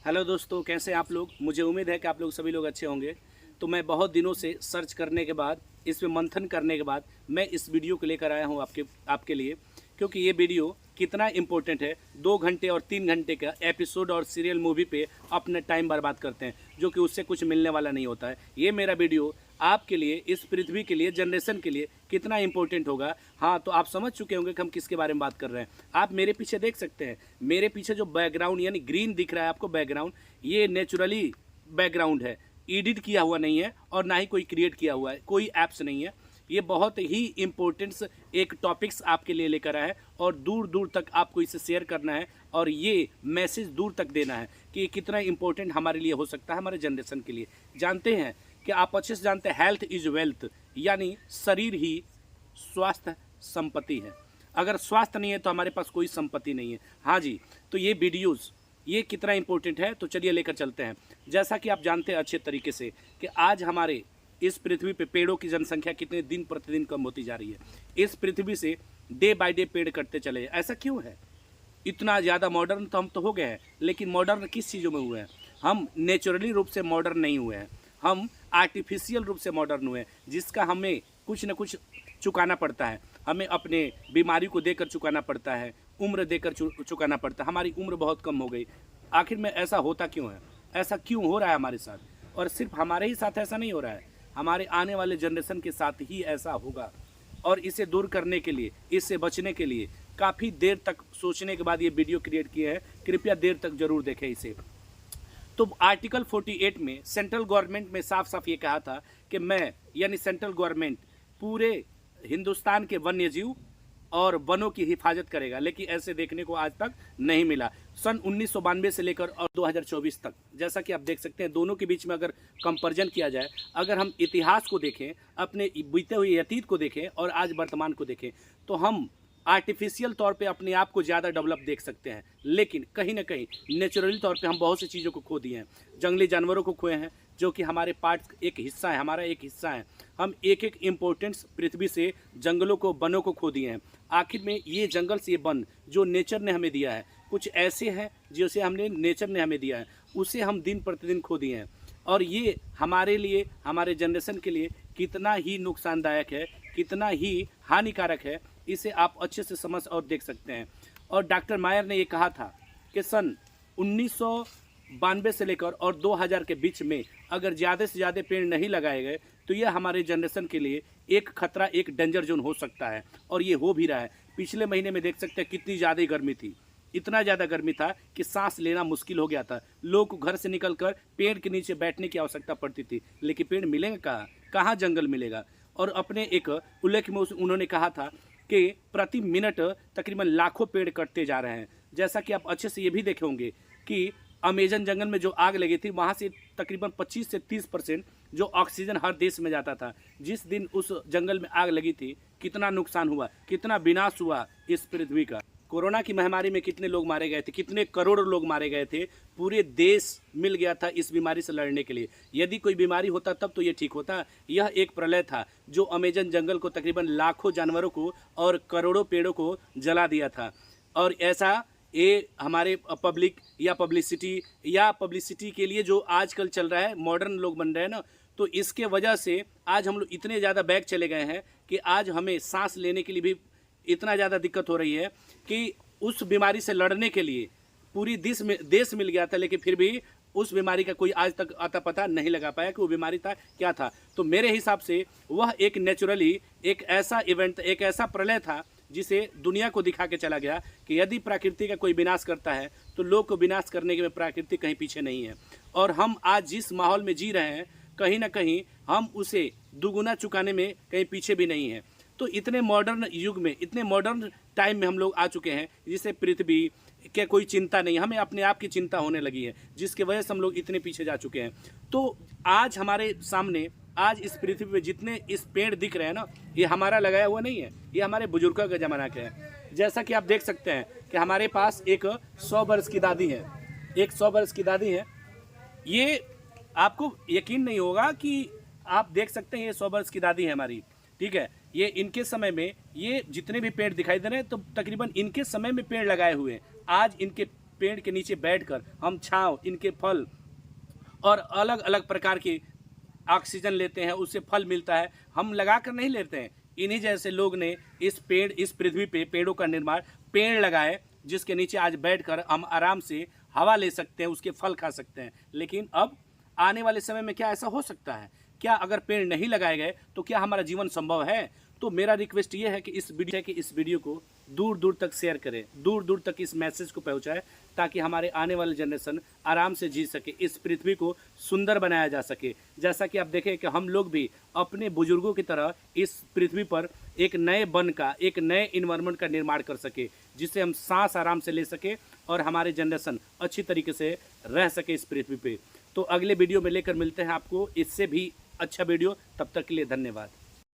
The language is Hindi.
हेलो दोस्तों, कैसे हैं आप लोग। मुझे उम्मीद है कि आप लोग सभी लोग अच्छे होंगे। तो मैं बहुत दिनों से सर्च करने के बाद, इस पे मंथन करने के बाद मैं इस वीडियो को लेकर आया हूँ आपके लिए, क्योंकि ये वीडियो कितना इम्पोर्टेंट है। 2 घंटे और 3 घंटे का एपिसोड और सीरियल मूवी पे अपना टाइम बर्बाद करते हैं, जो कि उससे कुछ मिलने वाला नहीं होता है। ये मेरा वीडियो आपके लिए, इस पृथ्वी के लिए, जनरेशन के लिए कितना इंपॉर्टेंट होगा। हाँ, तो आप समझ चुके होंगे कि हम किसके बारे में बात कर रहे हैं। आप मेरे पीछे देख सकते हैं, मेरे पीछे जो बैकग्राउंड यानी ग्रीन दिख रहा है आपको बैकग्राउंड, ये नेचुरली बैकग्राउंड है, एडिट किया हुआ नहीं है और ना ही कोई क्रिएट किया हुआ है, कोई ऐप्स नहीं है। ये बहुत ही इम्पोर्टेंट्स एक टॉपिक्स आपके लिए लेकर आया है और दूर दूर तक आपको इसे शेयर करना है और ये मैसेज दूर तक देना है कि ये कितना इम्पोर्टेंट हमारे लिए हो सकता है, हमारे जनरेशन के लिए। जानते हैं कि आप अच्छे से जानते हैं, हेल्थ इज वेल्थ, यानी शरीर ही स्वास्थ्य संपत्ति है। अगर स्वास्थ्य नहीं है तो हमारे पास कोई संपत्ति नहीं है। हाँ जी, तो ये वीडियोज़ ये कितना इम्पोर्टेंट है, तो चलिए लेकर चलते हैं। जैसा कि आप जानते हैं अच्छे तरीके से कि आज हमारे इस पृथ्वी पे पेड़ों की जनसंख्या कितने दिन प्रतिदिन कम होती जा रही है। इस पृथ्वी से डे बाय डे पेड़ कटते चले हैं। ऐसा क्यों है? इतना ज़्यादा मॉडर्न तो हम तो हो गए हैं, लेकिन मॉडर्न किस चीज़ों में हुए हैं? हम नेचुरली रूप से मॉडर्न नहीं हुए हैं, हम आर्टिफिशियल रूप से मॉडर्न हुए हैं, जिसका हमें कुछ न कुछ चुकाना पड़ता है। हमें अपने बीमारी को देकर चुकाना पड़ता है, उम्र देकर चुकाना पड़ता है। हमारी उम्र बहुत कम हो गई। आखिर में ऐसा होता क्यों है? ऐसा क्यों हो रहा है हमारे साथ? और सिर्फ हमारे ही साथ ऐसा नहीं हो रहा है, हमारे आने वाले जनरेशन के साथ ही ऐसा होगा। और इसे दूर करने के लिए, इससे बचने के लिए काफ़ी देर तक सोचने के बाद ये वीडियो क्रिएट किए हैं। कृपया देर तक जरूर देखें इसे। तो आर्टिकल 48 में सेंट्रल गवर्नमेंट में साफ साफ ये कहा था कि मैं यानी सेंट्रल गवर्नमेंट पूरे हिंदुस्तान के वन्य जीव और वनों की हिफाजत करेगा, लेकिन ऐसे देखने को आज तक नहीं मिला। सन 1992 से लेकर और 2024 तक, जैसा कि आप देख सकते हैं, दोनों के बीच में अगर कंपैरिजन किया जाए, अगर हम इतिहास को देखें, अपने बीते हुए अतीत को देखें और आज वर्तमान को देखें, तो हम आर्टिफिशियल तौर पे अपने आप को ज़्यादा डेवलप देख सकते हैं, लेकिन कहीं ना कहीं नेचुरली तौर पे हम बहुत सी चीज़ों को खो दिए हैं। जंगली जानवरों को खोए हैं, जो कि हमारे पार्ट एक हिस्सा है, हमारा एक हिस्सा है। हम एक एक इम्पोर्टेंट्स पृथ्वी से जंगलों को, वनों को खो दिए हैं। आखिर में ये जंगल से ये वन जो नेचर ने हमें दिया है, कुछ ऐसे हैं जिसे हमने नेचर ने हमें दिया है, उसे हम दिन प्रतिदिन खो दिए हैं। और ये हमारे लिए, हमारे जनरेशन के लिए कितना ही नुकसानदायक है, कितना ही हानिकारक है, इसे आप अच्छे से समझ और देख सकते हैं। और डॉक्टर मायर ने ये कहा था कि सन 1992 से लेकर और 2000 के बीच में अगर ज़्यादा से ज़्यादा पेड़ नहीं लगाए गए तो यह हमारे जनरेशन के लिए एक खतरा, एक डेंजर जोन हो सकता है। और ये हो भी रहा है। पिछले महीने में देख सकते हैं कितनी ज़्यादा गर्मी थी, इतना ज़्यादा गर्मी था कि सांस लेना मुश्किल हो गया था। लोग को घर से निकलकर पेड़ के नीचे बैठने की आवश्यकता पड़ती थी, लेकिन पेड़ मिलेंगे कहाँ? कहाँ जंगल मिलेगा? और अपने एक उल्लेख में उन्होंने कहा था कि प्रति मिनट तकरीबन लाखों पेड़ कटते जा रहे हैं। जैसा कि आप अच्छे से ये भी देखे होंगे कि अमेजन जंगल में जो आग लगी थी, वहाँ से तकरीबन 25 से 30% जो ऑक्सीजन हर देश में जाता था, जिस दिन उस जंगल में आग लगी थी, कितना नुकसान हुआ, कितना विनाश हुआ इस पृथ्वी का। कोरोना की महामारी में कितने लोग मारे गए थे, कितने करोड़ लोग मारे गए थे। पूरे देश मिल गया था इस बीमारी से लड़ने के लिए। यदि कोई बीमारी होता तब तो ये ठीक होता। यह एक प्रलय था जो अमेजन जंगल को, तकरीबन लाखों जानवरों को और करोड़ों पेड़ों को जला दिया था। और ऐसा ये हमारे पब्लिक या पब्लिसिटी के लिए जो आजकल चल रहा है, मॉडर्न लोग बन रहे हैं ना, तो इसके वजह से आज हम लोग इतने ज़्यादा बैक चले गए हैं कि आज हमें सांस लेने के लिए भी इतना ज़्यादा दिक्कत हो रही है कि उस बीमारी से लड़ने के लिए पूरी देश मिल गया था, लेकिन फिर भी उस बीमारी का कोई आज तक अता पता नहीं लगा पाया कि वो बीमारी था क्या था। तो मेरे हिसाब से वह एक नेचुरली एक ऐसा इवेंट, एक ऐसा प्रलय था जिसे दुनिया को दिखा के चला गया कि यदि प्रकृति का कोई विनाश करता है तो लोग को विनाश करने के में प्रकृति कहीं पीछे नहीं है। और हम आज जिस माहौल में जी रहे हैं, कहीं ना कहीं हम उसे दुगुना चुकाने में कहीं पीछे भी नहीं है। तो इतने मॉडर्न युग में, इतने मॉडर्न टाइम में हम लोग आ चुके हैं जिसे पृथ्वी के कोई चिंता नहीं, हमें अपने आप की चिंता होने लगी है, जिसकी वजह से हम लोग इतने पीछे जा चुके हैं। तो आज हमारे सामने, आज इस पृथ्वी पे जितने इस पेड़ दिख रहे हैं ना, ये हमारा लगाया हुआ नहीं है, ये हमारे बुजुर्गों के ज़माना के हैं। जैसा कि आप देख सकते हैं कि हमारे पास एक 100 वर्ष की दादी है, एक 100 वर्ष की दादी है। ये आपको यकीन नहीं होगा कि आप देख सकते हैं, ये 100 वर्ष की दादी है हमारी, ठीक है। ये इनके समय में ये जितने भी पेड़ दिखाई दे रहे हैं, तो तकरीबन इनके समय में पेड़ लगाए हुए हैं। आज इनके पेड़ के नीचे बैठकर हम छांव, इनके फल और अलग अलग प्रकार की ऑक्सीजन लेते हैं, उससे फल मिलता है, हम लगा कर नहीं लेते हैं। इन्हीं जैसे लोग ने इस पृथ्वी पे पेड़ों का निर्माण, पेड़ लगाए जिसके नीचे आज बैठकर हम आराम से हवा ले सकते हैं, उसके फल खा सकते हैं। लेकिन अब आने वाले समय में क्या ऐसा हो सकता है? क्या अगर पेड़ नहीं लगाए गए तो क्या हमारा जीवन संभव है? तो मेरा रिक्वेस्ट ये है कि इस वीडियो को दूर दूर तक शेयर करें, दूर दूर तक इस मैसेज को पहुंचाएं, ताकि हमारे आने वाले जनरेशन आराम से जी सके, इस पृथ्वी को सुंदर बनाया जा सके। जैसा कि आप देखें कि हम लोग भी अपने बुजुर्गों की तरह इस पृथ्वी पर एक नए वन का, एक नए इन्वायरमेंट का निर्माण कर सके, जिससे हम सांस आराम से ले सके और हमारे जनरेशन अच्छी तरीके से रह सके इस पृथ्वी पे। तो अगले वीडियो में लेकर मिलते हैं आपको इससे भी अच्छा वीडियो। तब तक के लिए धन्यवाद।